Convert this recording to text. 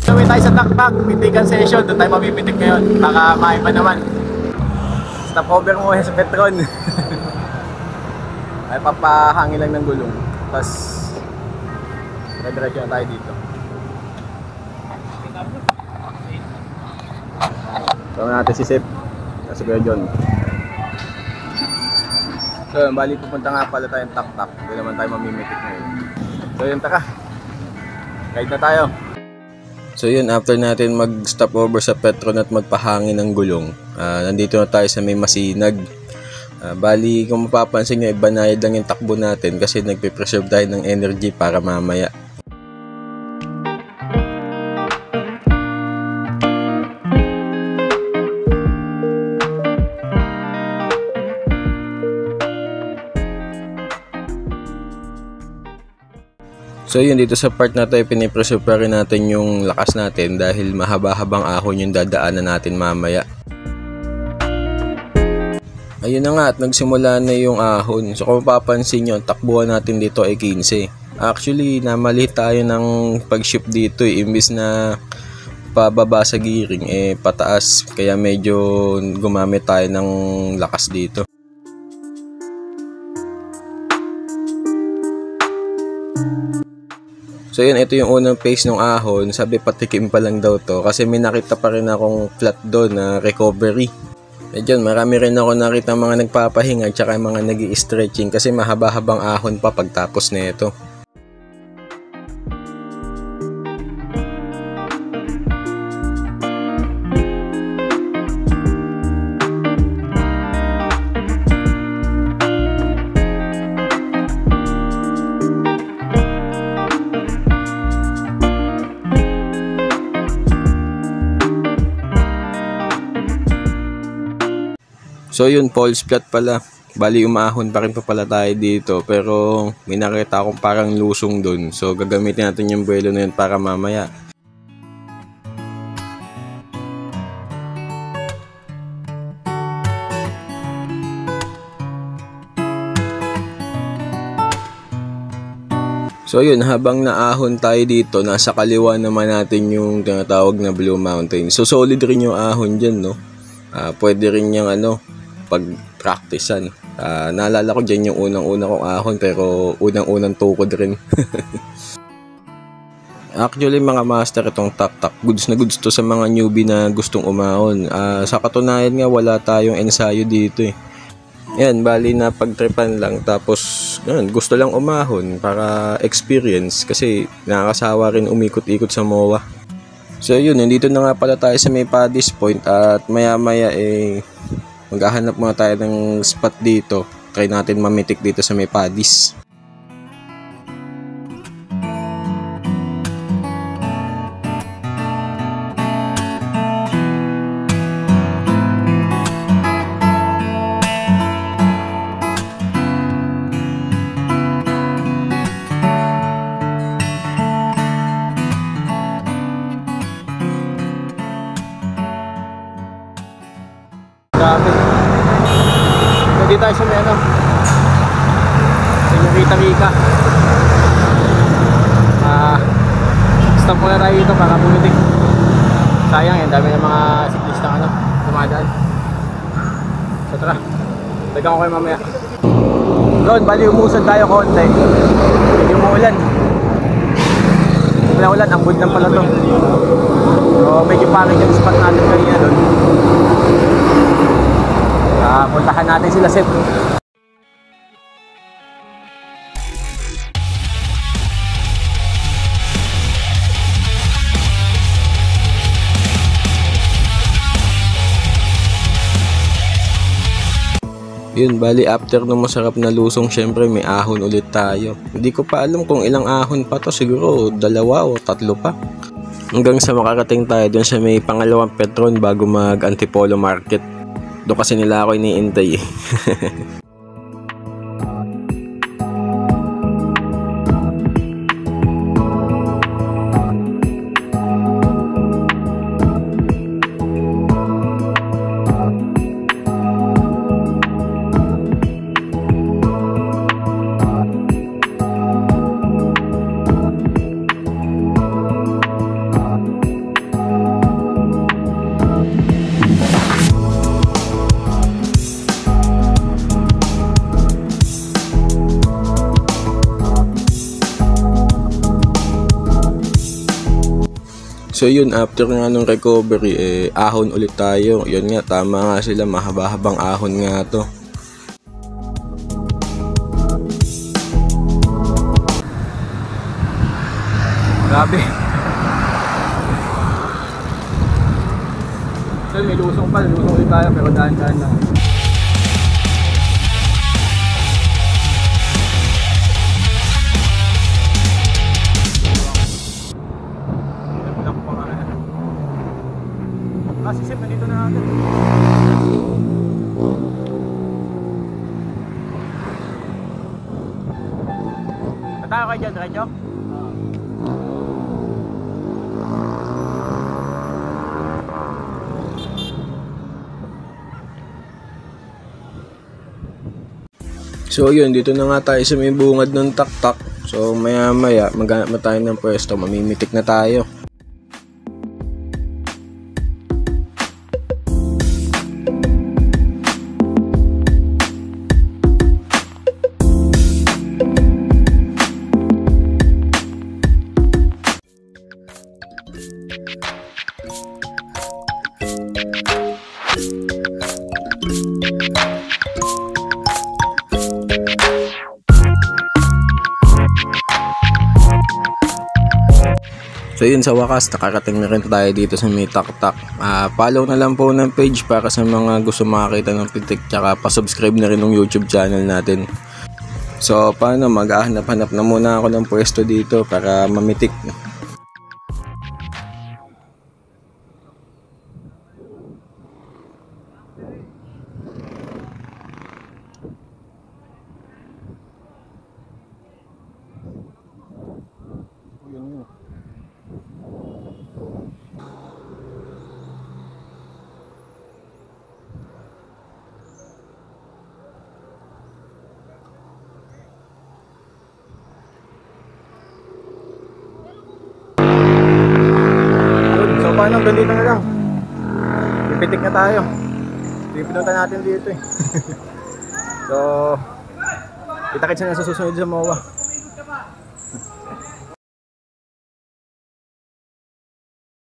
Gawin tayo sa taktak, pitikan session, doon tayo mapipitik ngayon. Baka maiba naman. Stop over mo sa Petron. Ay papahangin lang ng gulong. Tapos rediretso na tayo dito. Tawag natin si Sip. Kasi Kuya John. So bali pupunta nga pala tayong taktak. Hindi naman tayo mamimitik ngayon. So yun, taka. Guide na tayo. So yun, after natin mag-stop over sa Petron at magpahangin ng gulong, nandito na tayo sa may Masinag. Bali, kung mapapansin nyo, ibanayad lang yung takbo natin kasi nagpe-preserve tayo ng energy para mamaya. So yun, dito sa part na tayo pinipreserve pa rin natin yung lakas natin dahil mahaba-habang ahon yung dadaanan natin mamaya. Ayun na nga, at nagsimula na yung ahon. So kung mapapansin nyo, takbuhan natin dito ay 15. Actually, namali tayo ng pag-shift dito imbis na pababa sa gearing, pataas. Kaya medyo gumamit tayo ng lakas dito. So yun, ito yung unang phase ng ahon. Sabi patikim pa lang daw to kasi may nakita pa rin akong flat doon na recovery. Diyan, marami rin ako nakita mga nagpapahinga at saka mga nag-i-stretching kasi mahaba-habang ahon pa pagtapos na ito. So yun, false flat pala. Bali umahon pa rin pa pala tayo dito pero may nakita akong parang lusong dun. So gagamitin natin yung buwelo na yun para mamaya. So yun, habang naahon tayo dito, nasa kaliwa naman natin yung tinatawag na Blue Mountain. So solid rin yung ahon dyan, no? Pwede rin yung pag-practicean. Naalala ko dyan yung unang-unang kong ahon pero unang-unang tukod rin. Actually mga master, itong tak-tak, goods na goods to sa mga newbie na gustong umahon. Sa katunayan nga, wala tayong ensayo dito eh. Yan, bali na pagtripan lang tapos yun, gusto lang umahon para experience kasi nakakasawa rin umikot-ikot sa MOA. So yun, nandito na nga pala tayo sa may Paddy's Point at maya-maya maghahanap muna tayo ng spot dito. Try natin mamitik dito sa may Paddy's. Grabe. Hindi tayo sa may Señorita Rica. Stop muna tayo dito para pumitik. Sayang yan, dami ng mga siklista dumadaan. So tara, tagang ko kayo mamaya. Doon, bali umusad tayo konti. Medyo umuulan. Wala ulan, ang good lang pala to. So medyo pangit yung spot natin kanina doon. Puntahan natin sila Sip. Yun, bali after ng masarap na lusong, syempre may ahon ulit tayo. Hindi ko pa alam kung ilang ahon pa to, siguro 2 o 3 pa. Hanggang sa makarating tayo dun sa may pangalawang Petron bago mag Antipolo Market. Doon kasi nila ako iniintay eh. So yun, after nga nung recovery, ahon ulit tayo. Yun nga, tama nga sila, mahaba-habang ahon nga to. Grabe. So may lusong ulit tayo pero dahan-dahan lang. Sisip, nandito na natin. Natayo kayo dyan, Radyo? So yun, dito na nga tayo sa may bungad ng taktak. So maya maya, maghanap na tayo ng pwesto, mamimitik na tayo. So yun, sa wakas nakarating na rin tayo dito sa may taktak. Follow na lang po ng page para sa mga gusto makakita ng pitik, tsaka pa-subscribe na rin ng YouTube channel natin. So paano, maghahanap-hanap na muna ako ng pwesto dito para mamitik. So paano, ganito na lang. Pipitik na tayo. Pinunta natin dito eh. So kita-kits na sa susunod sa MOA.